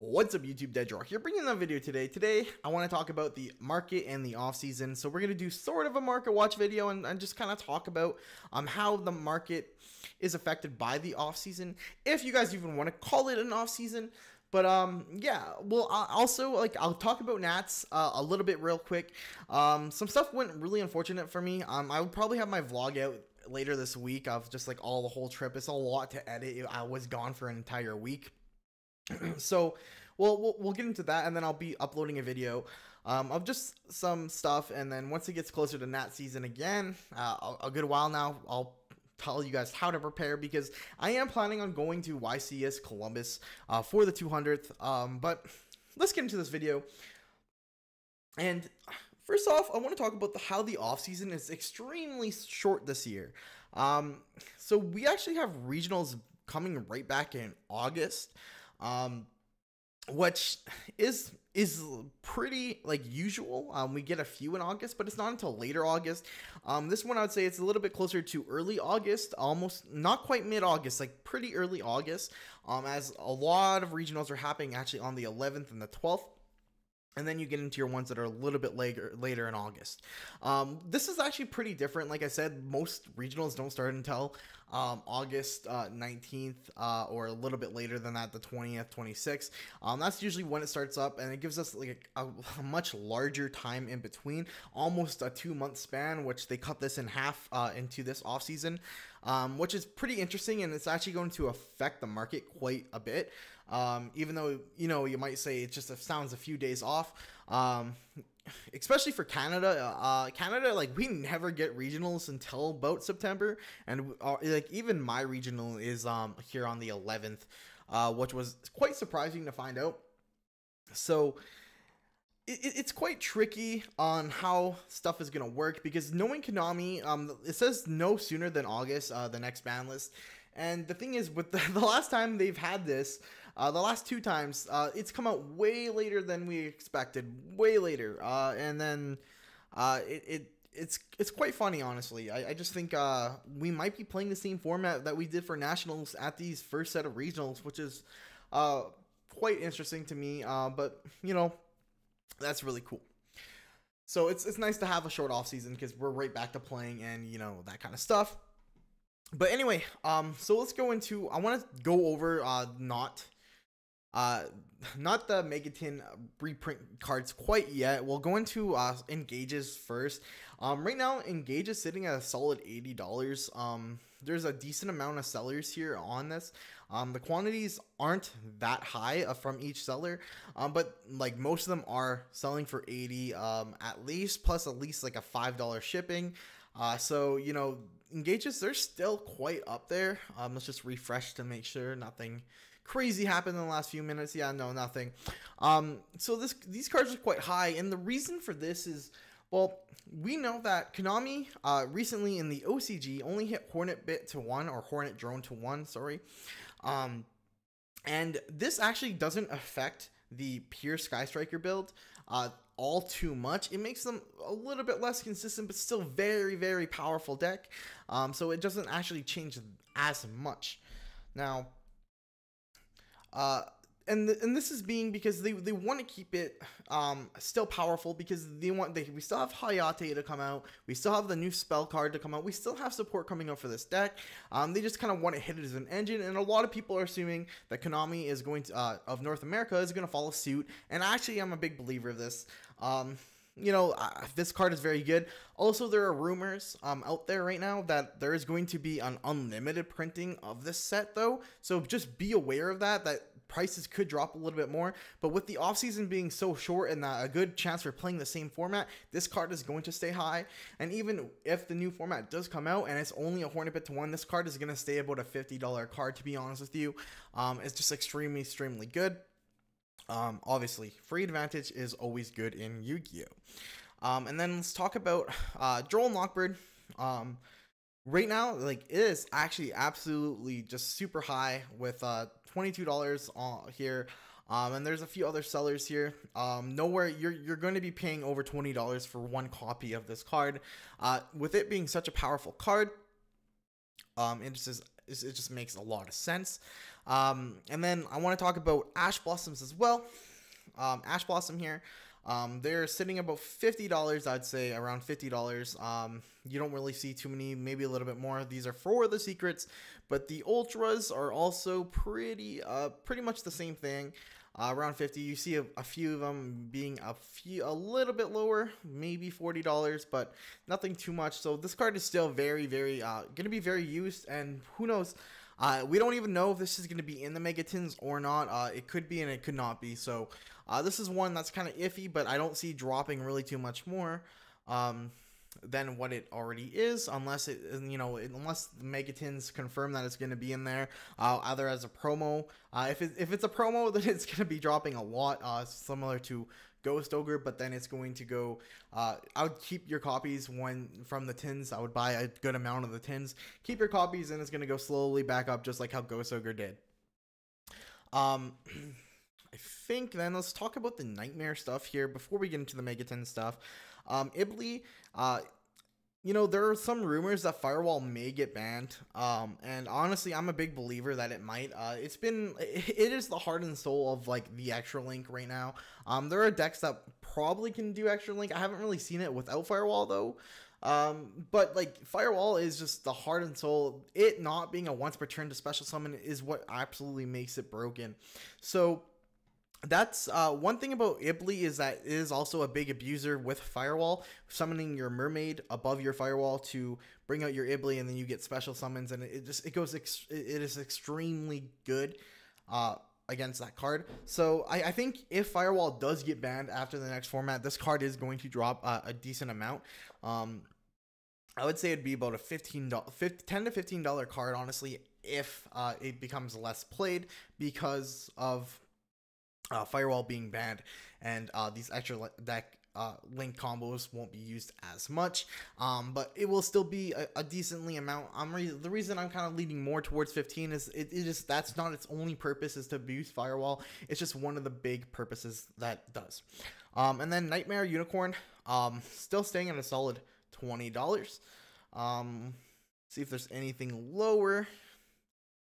What's up, YouTube? Deadrock here, bringing another video today. Today, I want to talk about the market and the off season. So we're going to do sort of a market watch video and just kind of talk about how the market is affected by the off season, if you guys even want to call it an off season. But yeah, well, I'll talk about Nats a little bit real quick. Some stuff went really unfortunate for me. I will probably have my vlog out later this week of just like the whole trip. It's a lot to edit. I was gone for an entire week. So we'll get into that, and then I'll be uploading a video of just some stuff, and then once it gets closer to Nat season again, a good while now, I'll tell you guys how to prepare, because I am planning on going to YCS Columbus for the 200th. But let's get into this video. And first off, I want to talk about how the off season is extremely short this year. So we actually have regionals coming right back in August. Which is pretty usual. We get a few in August, but it's not until later August. This one I would say it's a little bit closer to early August, almost not quite mid-August, like pretty early August, as a lot of regionals are happening actually on the 11th and the 12th. And then you get into your ones that are a little bit later in August. This is actually pretty different. Like I said, most regionals don't start until August 19th or a little bit later than that, the 20th, 26th. That's usually when it starts up, and it gives us like a much larger time in between, almost a 2-month span, which they cut this in half into this off season, which is pretty interesting, and it's actually going to affect the market quite a bit. Even though, you might say it just sounds a few days off, especially for Canada. Canada, we never get regionals until about September, and even my regional is here on the 11th, which was quite surprising to find out. So it's quite tricky on how stuff is going to work, because knowing Konami, it says no sooner than August, the next ban list. And the thing is, with the last time they've had this, the last 2 times, it's come out way later than we expected, way later. And then it's quite funny, honestly. I just think we might be playing the same format that we did for nationals at these first set of regionals, which is quite interesting to me. But that's really cool. So it's nice to have a short off season, because we're right back to playing and that kind of stuff. But anyway, so let's go into, I want to go over not the Megatin reprint cards quite yet. We'll go into engages first. Right now, Engage is sitting at a solid $80. There's a decent amount of sellers here on this. The quantities aren't that high from each seller, but most of them are selling for 80 at least, plus at least like a $5 shipping. So engages, they're still quite up there. Let's just refresh to make sure nothing crazy happened in the last few minutes. Yeah, no, nothing. So these cards are quite high, and the reason for this is, well, we know that Konami recently in the OCG only hit Hornet Bit to 1, or Hornet Drone to 1, sorry. And this actually doesn't affect the pure Sky Striker build all too much. It makes them a little bit less consistent, but still very, very powerful deck. So it doesn't actually change as much. Now, and this is being because they want to keep it still powerful, because we still have Hayate to come out, we still have the new spell card to come out, we still have support coming out for this deck. They just kind of want to hit it as an engine, and a lot of people are assuming that Konami is going to of North America is going to follow suit, and actually I'm a big believer of this. This card is very good. Also, there are rumors out there right now that there is going to be an unlimited printing of this set, though, so just be aware of that prices could drop a little bit more. But with the offseason being so short and a good chance for playing the same format, this card is going to stay high. And even if the new format does come out and it's only a Hornet Bit to 1, this card is going to stay about a $50 card, to be honest with you. It's just extremely good. Obviously, free advantage is always good in Yu-Gi-Oh! And then let's talk about Droll and Lockbird. Right now, it is actually absolutely just super high with $22 here. And there's a few other sellers here. Nowhere you're going to be paying over $20 for one copy of this card. With it being such a powerful card, it just makes a lot of sense. And then I want to talk about Ash Blossoms as well. Ash Blossom here. They're sitting about $50, I'd say around $50. You don't really see too many, maybe a little bit more. These are for the secrets, but the ultras are also pretty much the same thing. Around 50. You see a few of them being a little bit lower, maybe $40, but nothing too much. So this card is still very, very gonna be very used, and who knows. We don't even know if this is going to be in the Megatins or not. It could be and it could not be. So this is one that's kind of iffy, but I don't see dropping really too much more than what it already is, unless unless the Megatins confirm that it's going to be in there, either as a promo. If it's a promo, then it's going to be dropping a lot, similar to Ghost Ogre, but then it's going to go. I would keep your copies from the tins. I would buy a good amount of the tins. Keep your copies, and it's going to go slowly back up, just like how Ghost Ogre did. I think then let's talk about the Nightmare stuff here before we get into the Megatin stuff. Ibli, there are some rumors that Firewall may get banned, and honestly, I'm a big believer that it might. It is the heart and soul of like the Extra Link right now. There are decks that probably can do Extra Link. I haven't really seen it without Firewall though. But like Firewall is just the heart and soul. It not being a once per turn to special summon is what absolutely makes it broken. So that's one thing about Ibli is that it is also a big abuser with Firewall, summoning your Mermaid above your Firewall to bring out your Ibli, and then you get special summons, and it is extremely good against that card. So I think if Firewall does get banned after the next format, this card is going to drop a decent amount. I would say it'd be about a $10 to $15 card, honestly, if it becomes less played because of Firewall being banned, and these extra deck link combos won't be used as much, but it will still be a decently amount. The reason I'm kind of leaning more towards 15 is that's not its only purpose is to abuse Firewall. It's just one of the big purposes that does. And then Nightmare Unicorn, still staying at a solid $20. See if there's anything lower.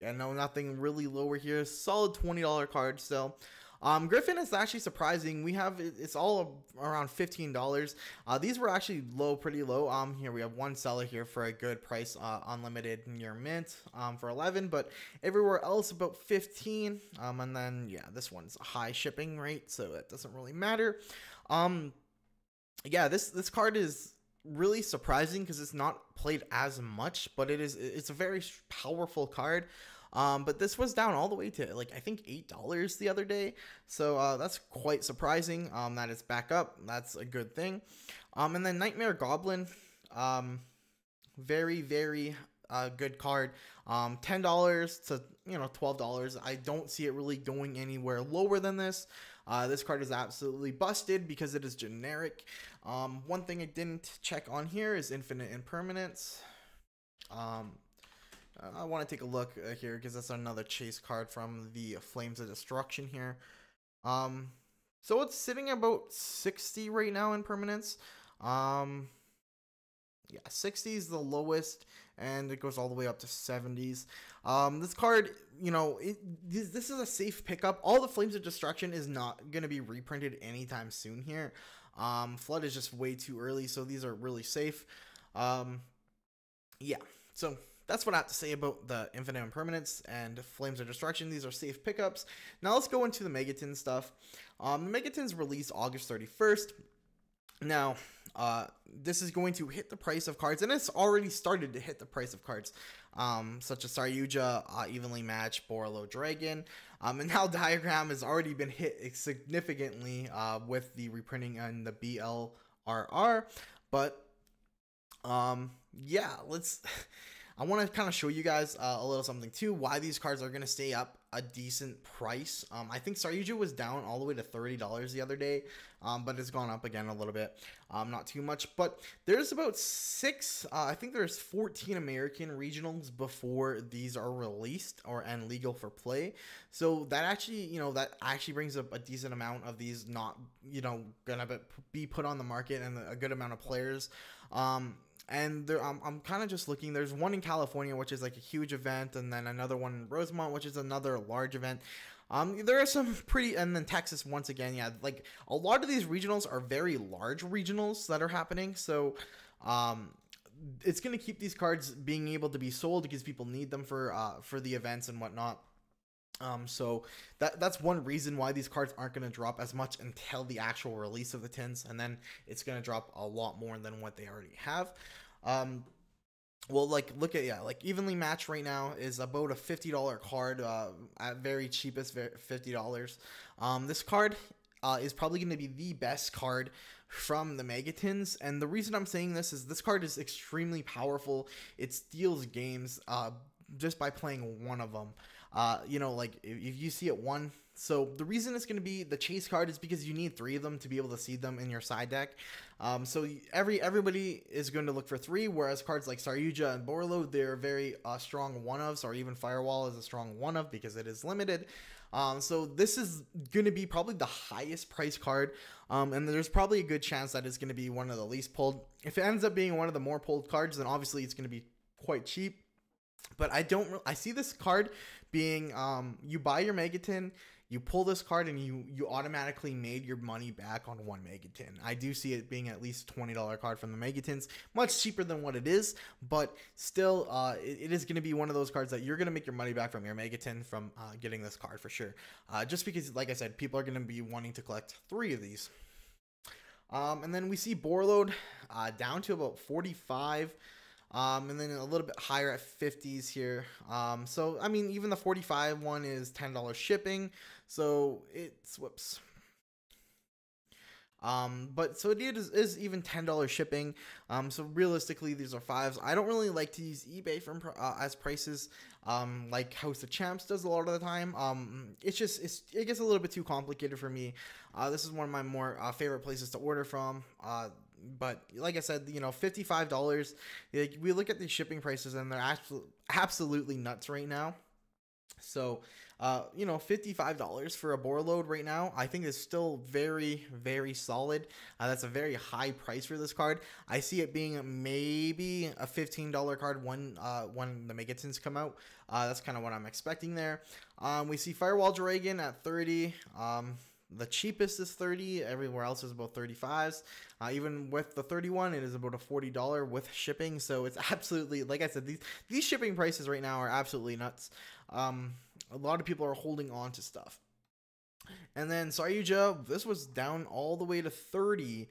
Yeah, no, nothing really lower here. Solid $20 card still. Griffin is actually surprising. It's all around $15. These were actually pretty low. Here we have one seller here for a good price, unlimited near mint, for 11, but everywhere else about 15. And then yeah, this one's a high shipping rate, so it doesn't really matter. Yeah, this card is really surprising because it's not played as much, but it's a very powerful card. But this was down all the way to like I think $8 the other day, so that's quite surprising. That it's back up. That's a good thing. And then Nightmare Goblin, very good card. $10 to $12. I don't see it really going anywhere lower than this. This card is absolutely busted because it is generic. One thing I didn't check on here is Infinite Impermanence. I want to take a look here because that's another chase card from the Flames of Destruction here. So it's sitting about 60 right now in permanence. Yeah, 60 is the lowest, and it goes all the way up to 70s. This card, this is a safe pickup. All the Flames of Destruction is not going to be reprinted anytime soon here. Flood is just way too early, so these are really safe. Yeah, so that's what I have to say about the Infinite Impermanence and Flames of Destruction. These are safe pickups. Now let's go into the Megatin stuff. The Megatins released August 31st. Now, this is going to hit the price of cards, and it's already started to hit the price of cards, such as Yugioh, Evenly Matched, Borolo Dragon, and now Diagram has already been hit significantly with the reprinting and the BLRR. But yeah, I want to kind of show you guys a little something too, why these cards are going to stay up a decent price. I think Yugioh was down all the way to $30 the other day, but it's gone up again a little bit, not too much. But there's about I think there's 14 American regionals before these are released and legal for play. So that actually, brings up a decent amount of these not, gonna be put on the market, and a good amount of players. And there, I'm kind of just looking. There's one in California, which is like a huge event, and then another one in Rosemont, which is another large event. There are some pretty, and then Texas once again, yeah. Like a lot of these regionals are very large regionals that are happening, so it's gonna keep these cards being able to be sold because people need them for the events and whatnot. So that's one reason why these cards aren't going to drop as much until the actual release of the tins, and then it's going to drop a lot more than what they already have. Well, like look at, yeah, like Evenly Matched right now is about a $50 card, at very cheapest $50. This card is probably going to be the best card from the Megatins, and the reason I'm saying this is this card is extremely powerful. It steals games just by playing one of them. You know, like if you see it one. So the reason it's going to be the chase card is because you need 3 of them to be able to see them in your side deck. So everybody is going to look for 3, whereas cards like Saryuja and Borlo, they're very strong one-ofs, or even Firewall is a strong one-of because it is limited. So this is going to be probably the highest price card, and there's probably a good chance that it's going to be one of the least pulled. If it ends up being one of the more pulled cards, then obviously it's going to be quite cheap. But I see this card being, you buy your Megatin, you pull this card, and you automatically made your money back on one Megatin. I do see it being at least $20 card from the Megatins, much cheaper than what it is, but still, it is going to be one of those cards that you're going to make your money back from your Megatin from getting this card for sure. Just because, like I said, people are going to be wanting to collect 3 of these. And then we see Borload down to about 45. And then a little bit higher at 50s here. So I mean, even the 45 one is $10 shipping, so it's, whoops. But so it is even $10 shipping. So realistically, these are 5s. I don't really like to use eBay from as prices, like House of Champs does a lot of the time. It gets a little bit too complicated for me. This is one of my more favorite places to order from. But like I said, you know, $55. Like, we look at these shipping prices and they're absolutely nuts right now. So, you know, $55 for a Borload right now, I think is still very, very solid. That's a very high price for this card. I see it being maybe a $15 card when the Megatins come out. That's kind of what I'm expecting there. We see Firewall Dragon at 30. The cheapest is 30. Everywhere else is about 35s. Even with the 31, it is about a $40 with shipping. So it's absolutely, like I said, these shipping prices right now are absolutely nuts. A lot of people are holding on to stuff. And then Saryuja, this was down all the way to 30.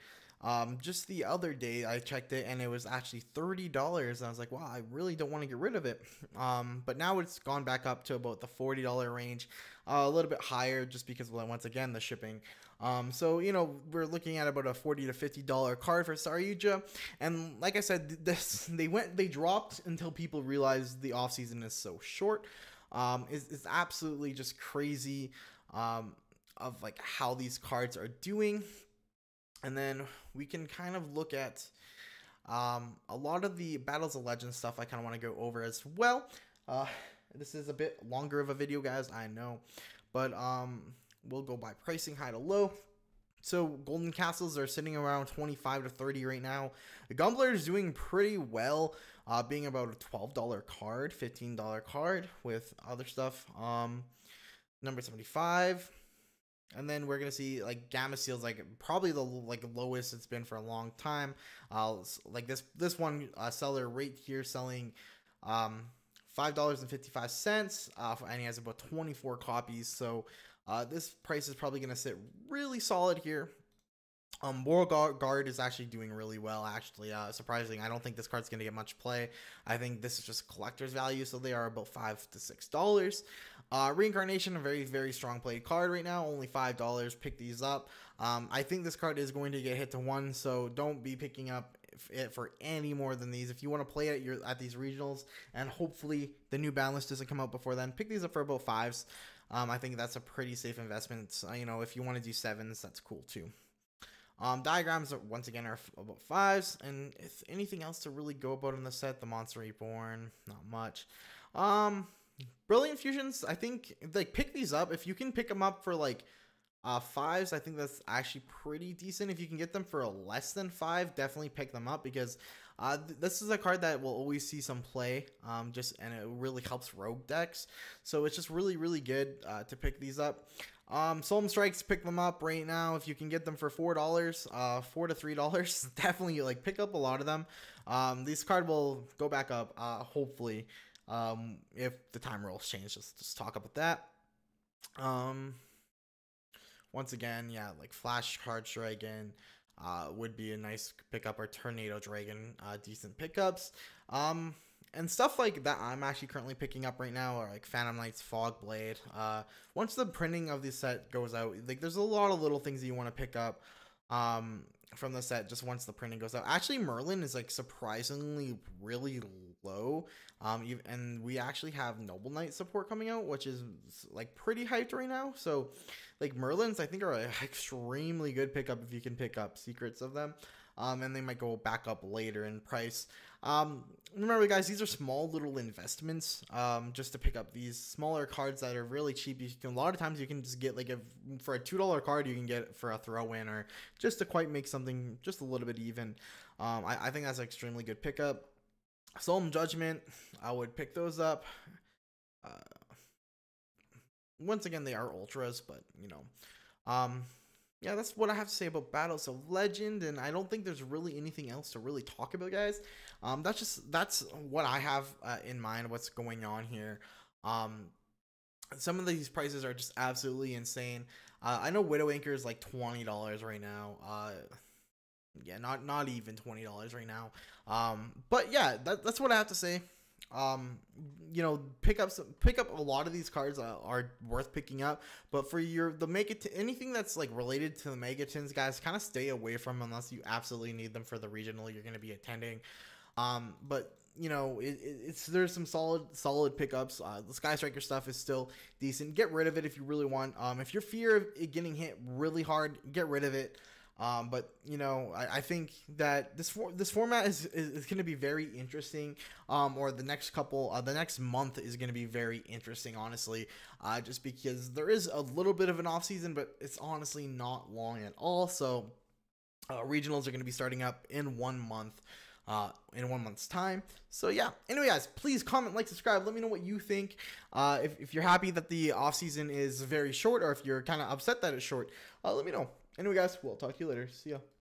Just the other day I checked it and it was actually $30, and I was like, wow, I really don't want to get rid of it. But now it's gone back up to about the $40 range, a little bit higher just because, well, once again, the shipping. So, you know, we're looking at about a $40 to $50 card for Saryuja. And like I said, they dropped until people realized the off season is so short. It's absolutely just crazy, of like how these cards are doing. And then we can kind of look at a lot of the Battles of Legends stuff I kind of want to go over as well. This is a bit longer of a video, guys, I know. But we'll go by pricing, high to low. So Golden Castles are sitting around 25 to 30 right now. The Gumbler is doing pretty well, being about a $12 card, $15 card with other stuff. Number 75. And then we're gonna see like Gamma Seal's like probably the lowest it's been for a long time. Like this one seller right here selling $5.55, and he has about 24 copies. So this price is probably gonna sit really solid here. Beauregard is actually doing really well, actually. Surprising. I don't think this card's going to get much play. I think this is just collector's value, so they are about $5 to $6. Reincarnation, a very, very strong played card right now, only $5. Pick these up. I think this card is going to get hit to 1, so don't be picking up it for any more than these. If you want to play it at these regionals, and hopefully the new ban list doesn't come out before then, pick these up for about 5s. I think that's a pretty safe investment. You know, if you want to do 7s, that's cool too. Diagrams are, once again, are about 5s, and if anything else to really go about in the set, the Monster Reborn, not much. Brilliant Fusions, I think, like, pick these up. If you can pick them up for like 5s, I think that's actually pretty decent. If you can get them for less than 5, definitely pick them up, because This is a card that will always see some play, and it really helps rogue decks. So it's just really good to pick these up. Solemn Strikes, pick them up right now if you can get them for $4, $4 to $3. Definitely like pick up a lot of them. These card will go back up, hopefully, if the time rules change. Just talk about that. Once again, yeah, like Flash Card Dragon would be a nice pickup, or Tornado Dragon, decent pickups. And stuff like that I'm actually currently picking up right now are like Phantom Knight's Fog Blade. Once the printing of the set goes out, like there's a lot of little things that you want to pick up from the set just once the printing goes out. Actually, Merlin is like surprisingly really low. And we actually have Noble Knight support coming out, which is like pretty hyped right now. So like Merlins, I think, are an extremely good pickup if you can pick up secrets of them. And they might go back up later in price. Remember, guys, these are small little investments just to pick up these smaller cards that are really cheap. You can, a lot of times you can just get like for a $2 card, you can get it for a throw-in, or just to quite make something just a little bit even. I think that's an extremely good pickup. Solemn Judgment, I would pick those up. Once again, they are ultras, but you know, yeah, that's what I have to say about Battles of Legend, and I don't think there's really anything else to really talk about, guys. That's what I have in mind, what's going on here. Some of these prices are just absolutely insane. I know Widow Anchor is like $20 right now. Yeah, not even $20 right now. But yeah, that's what I have to say. You know, pick up a lot of these cards are worth picking up, but for the anything that's like related to the Megatons, guys, kind of stay away from unless you absolutely need them for the regional you're going to be attending. But you know, there's some solid pickups. The Sky Striker stuff is still decent. Get rid of it if you really want. If you're fear of it getting hit really hard, get rid of it. But you know, I think that this format is going to be very interesting. Or the next month is going to be very interesting, honestly. Just because there is a little bit of an off season, but it's honestly not long at all. So regionals are going to be starting up in 1 month. In 1 month's time. So yeah, anyway, guys, please comment, like, subscribe, let me know what you think. If you're happy that the off season is very short, or if you're kind of upset that it's short, let me know. Anyway, guys, we'll talk to you later. See ya.